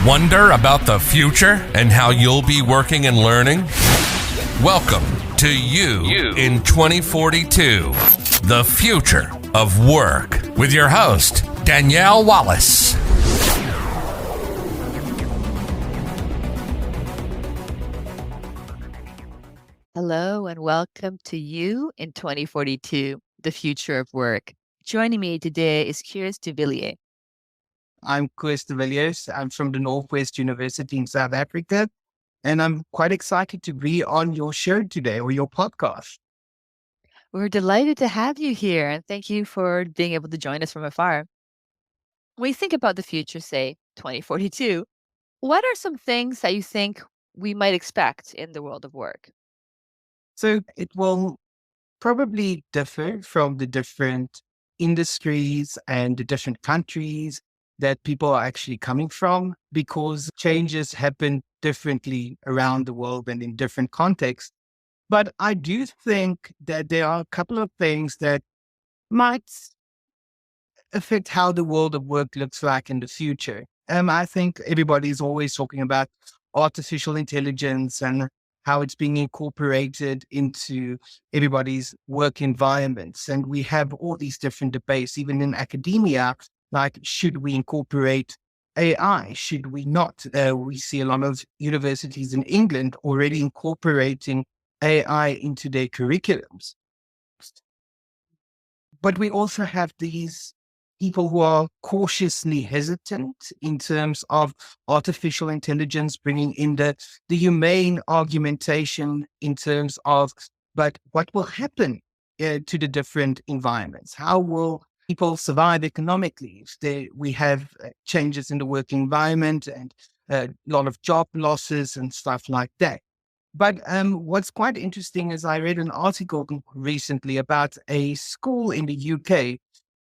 Wonder about the future and how you'll be working and learning? Welcome to You in 2042, the future of work, with your host, Danielle Wallace. Hello and welcome to You in 2042, the future of work. Joining me today is Koos de Villiers. I'm Koos de Villiers. I'm from the Northwest University in South Africa, and I'm quite excited to be on your show today or your podcast. We're delighted to have you here and thank you for being able to join us from afar. When you think about the future, say 2042, what are some things that you think we might expect in the world of work? So it will probably differ from the different industries and the different countries that people are actually coming from, because changes happen differently around the world and in different contexts. But I do think that there are a couple of things that might affect how the world of work looks like in the future. I think everybody's always talking about artificial intelligence and how it's being incorporated into everybody's work environments. And we have all these different debates, even in academia, like, should we incorporate AI? Should we not? We see a lot of universities in England already incorporating AI into their curriculums. But we also have these people who are cautiously hesitant in terms of artificial intelligence, bringing in the humane argumentation in terms of, but what will happen to the different environments? How will people survive economically if we have changes in the work environment and a lot of job losses and stuff like that? But what's quite interesting is I read an article recently about a school in the UK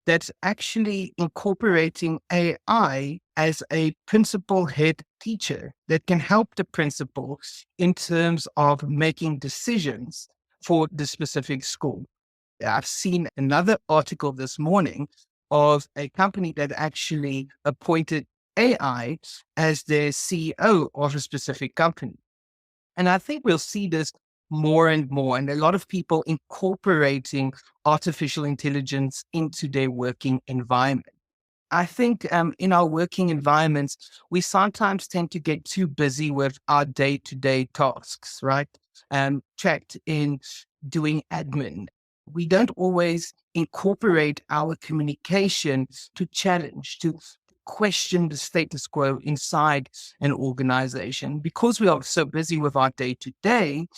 that's actually incorporating AI as a principal head teacher that can help the principal in terms of making decisions for the specific school. I've seen another article this morning of a company that actually appointed AI as their CEO of a specific company. And I think we'll see this more and more, and a lot of people incorporating artificial intelligence into their working environment. I think in our working environments, we sometimes tend to get too busy with our day-to-day tasks, right? Trapped in doing admin. We don't always incorporate our communication to challenge, to question the status quo inside an organization, because we are so busy with our day-to-day.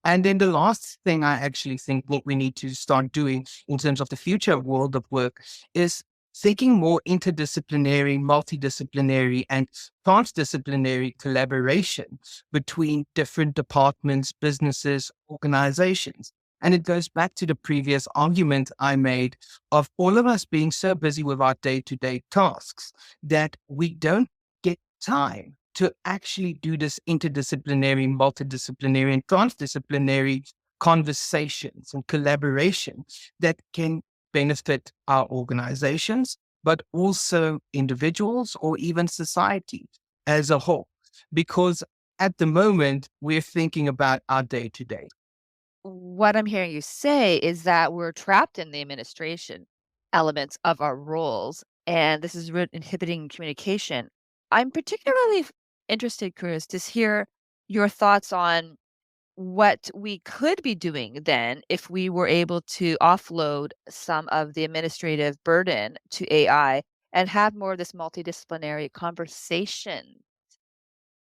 And then the last thing I actually think what we need to start doing in terms of the future world of work is thinking more interdisciplinary, multidisciplinary, and transdisciplinary collaboration between different departments, businesses, organizations. And it goes back to the previous argument I made of all of us being so busy with our day-to-day tasks that we don't get time to actually do this interdisciplinary, multidisciplinary, and transdisciplinary conversations and collaboration that can benefit our organizations, but also individuals or even society as a whole. Because at the moment, we're thinking about our day-to-day. What I'm hearing you say is that we're trapped in the administration elements of our roles, and this is inhibiting communication. I'm particularly interested, Chris, to hear your thoughts on what we could be doing then if we were able to offload some of the administrative burden to AI and have more of this multidisciplinary conversation,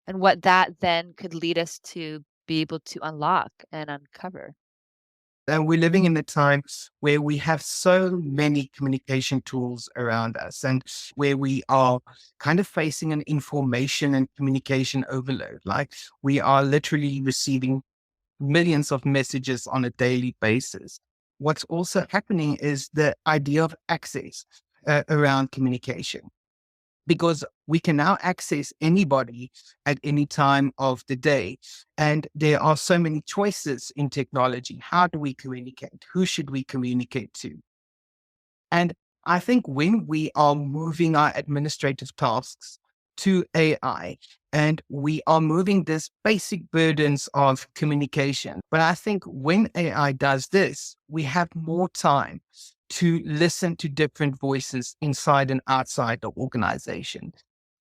and what that then could lead us to be able to unlock and uncover. And we're living in a time where we have so many communication tools around us, and where we are kind of facing an information and communication overload. Like, we are literally receiving millions of messages on a daily basis. What's also happening is the idea of access around communication, because we can now access anybody at any time of the day. And there are so many choices in technology. How do we communicate? Who should we communicate to? And I think when we are moving our administrative tasks to AI. And we are moving this basic burdens of communication. But I think when AI does this, we have more time to listen to different voices inside and outside the organization.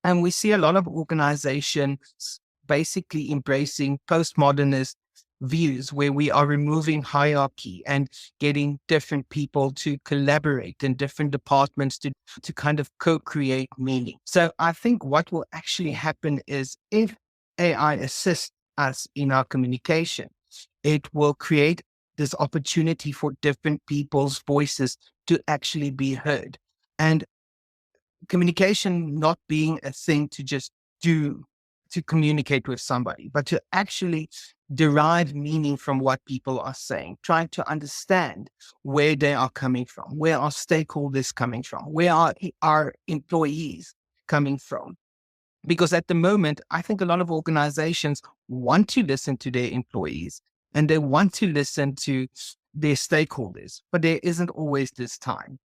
And we see a lot of organizations basically embracing postmodernist views where we are removing hierarchy and getting different people to collaborate in different departments to kind of co-create meaning. So I think what will actually happen is if AI assists us in our communication, it will create this opportunity for different people's voices to actually be heard. And communication not being a thing to just do to communicate with somebody, but to actually derive meaning from what people are saying, trying to understand where they are coming from, where are stakeholders coming from, where are our employees coming from. Because at the moment, I think a lot of organizations want to listen to their employees and they want to listen to their stakeholders, but there isn't always this time.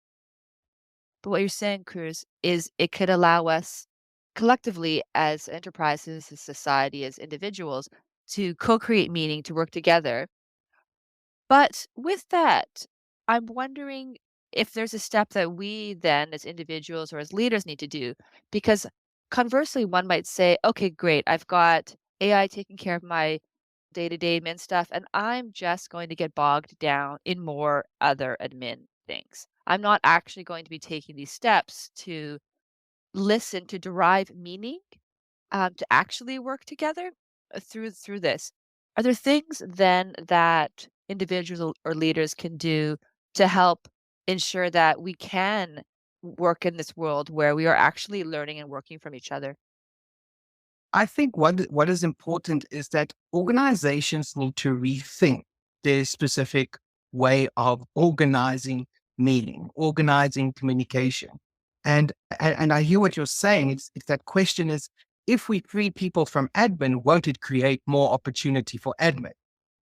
But what you're saying, Cruz, is it could allow us collectively as enterprises, as society, as individuals to co-create meaning, to work together. But with that, I'm wondering if there's a step that we then as individuals or as leaders need to do. Because conversely, one might say, okay, great, I've got AI taking care of my day-to-day admin stuff, and I'm just going to get bogged down in more other admin things. I'm not actually going to be taking these steps to listen, to derive meaning, to actually work together through this. Are there things then that individuals or leaders can do to help ensure that we can work in this world where we are actually learning and working from each other? I think what is important is that organizations need to rethink their specific way of organizing meaning, organizing communication. And I hear what you're saying. It's that question is, if we free people from admin, won't it create more opportunity for admin?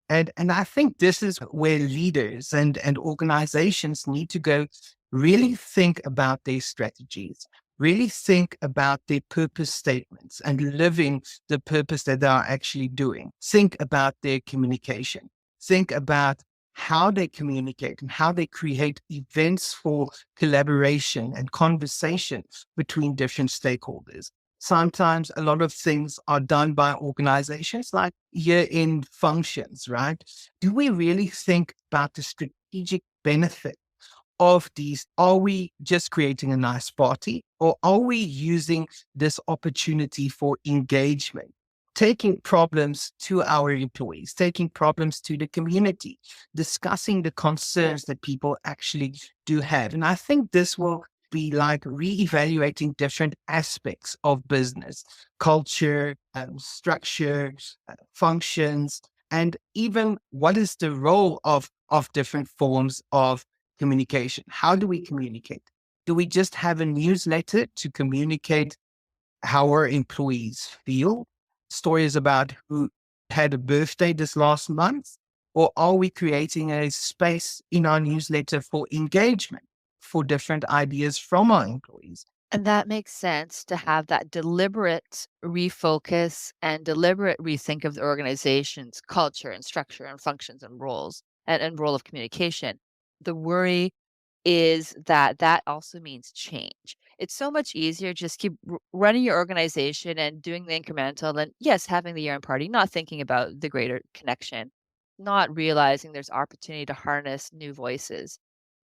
And I think this is where leaders and organizations need to go really think about their strategies, really think about their purpose statements and living the purpose that they are actually doing. Think about their communication. Think about how they communicate and how they create events for collaboration and conversation between different stakeholders. Sometimes a lot of things are done by organizations like year-end functions, right? Do we really think about the strategic benefit of these? Are we just creating a nice party or are we using this opportunity for engagement? Taking problems to our employees, taking problems to the community, discussing the concerns that people actually do have. And I think this will be like reevaluating different aspects of business, culture, structure, functions, and even what is the role of different forms of communication. How do we communicate? Do we just have a newsletter to communicate how our employees feel? Stories about who had a birthday this last month? Or are we creating a space in our newsletter for engagement, for different ideas from our employees? And that makes sense to have that deliberate refocus and deliberate rethink of the organization's culture and structure and functions and roles and role of communication. The worry is that that also means change. It's so much easier just keep running your organization and doing the incremental and yes, having the year-end party, not thinking about the greater connection, not realizing there's opportunity to harness new voices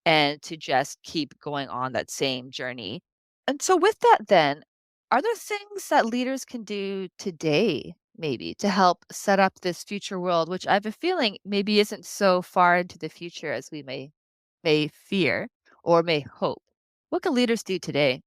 and to just keep going on that same journey. And so with that then, are there things that leaders can do today maybe to help set up this future world, which I have a feeling maybe isn't so far into the future as we may fear or may hope? What can leaders do today?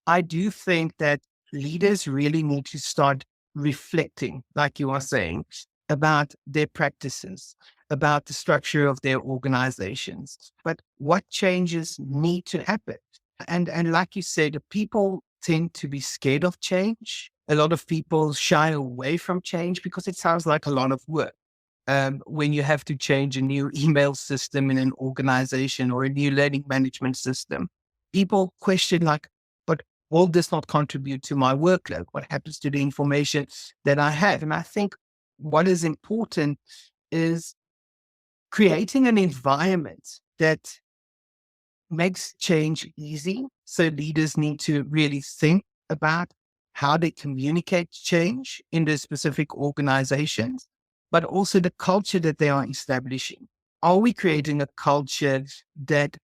I do think that leaders really need to start reflecting, like you are saying, about their practices, about the structure of their organizations, but what changes need to happen. And like you said, people tend to be scared of change. A lot of people shy away from change because it sounds like a lot of work. When you have to change a new email system in an organization or a new learning management system, people question like, but will this not contribute to my workload? What happens to the information that I have? And I think what is important is creating an environment that makes change easy. So leaders need to really think about how they communicate change in the specific organizations, but also the culture that they are establishing. Are we creating a culture that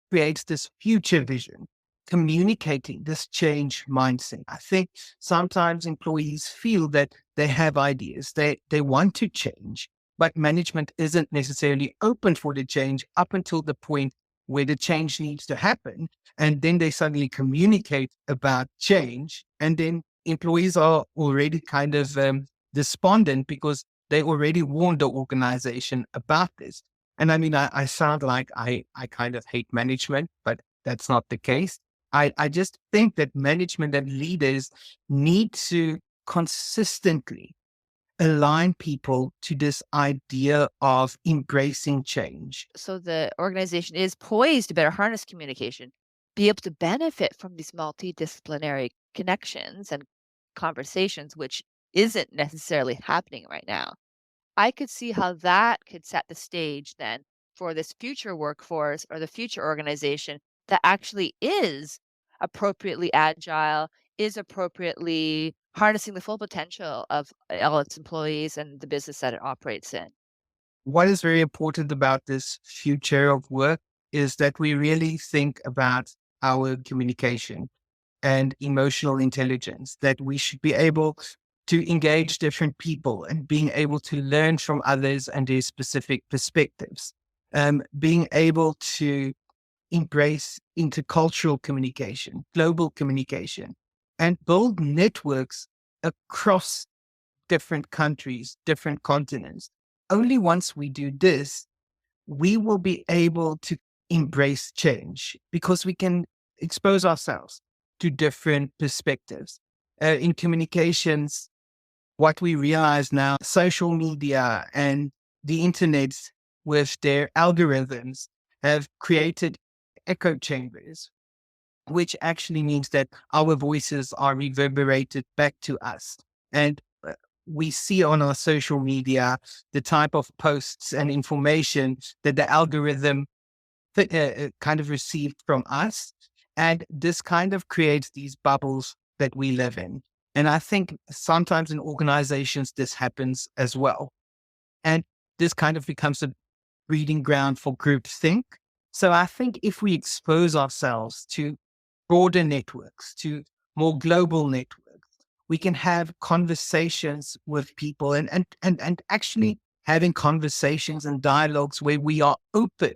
creates this future vision, communicating this change mindset? I think sometimes employees feel that they have ideas, they want to change, but management isn't necessarily open for the change up until the point where the change needs to happen. And then they suddenly communicate about change. And then employees are already kind of despondent because they already warned the organization about this. And I mean, I sound like I kind of hate management, but that's not the case. I just think that management and leaders need to consistently align people to this idea of embracing change. So the organization is poised to better harness communication, be able to benefit from these multidisciplinary connections and conversations, which isn't necessarily happening right now. I could see how that could set the stage then for this future workforce or the future organization that actually is appropriately agile, is appropriately harnessing the full potential of all its employees and the business that it operates in. What is very important about this future of work is that we really think about our communication and emotional intelligence, that we should be able to engage different people and being able to learn from others and their specific perspectives, being able to embrace intercultural communication, global communication, and build networks across different countries, different continents. Only once we do this, we will be able to embrace change because we can expose ourselves to different perspectives. In communications, what we realize now, social media and the internet with their algorithms have created echo chambers, which actually means that our voices are reverberated back to us. And we see on our social media the type of posts and information that the algorithm kind of received from us. And this kind of creates these bubbles that we live in. And I think sometimes in organizations, this happens as well. And this kind of becomes a breeding ground for groupthink. So I think if we expose ourselves to broader networks, to more global networks, we can have conversations with people and actually having conversations and dialogues where we are open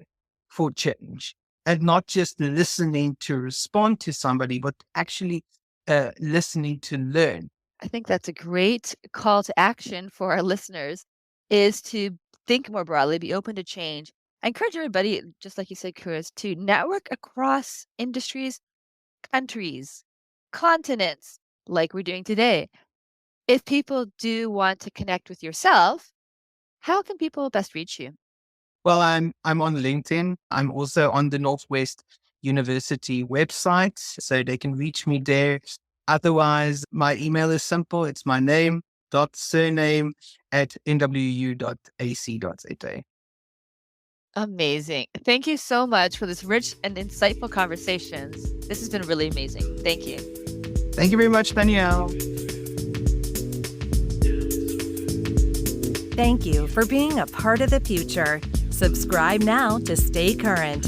for change and not just listening to respond to somebody, but actually listening to learn. I think that's a great call to action for our listeners is to think more broadly, be open to change. I encourage everybody, just like you said, Koos, to network across industries, countries, continents, like we're doing today. If people do want to connect with yourself, how can people best reach you? Well, I'm on LinkedIn. I'm also on the Northwest University website, so they can reach me there. Otherwise, my email is simple. It's my name dot surname at nwu.ac.za. Amazing. Thank you so much for this rich and insightful conversations. This has been really amazing. Thank you. Thank you very much, Danielle. Thank you for being a part of the future. Subscribe now to stay current.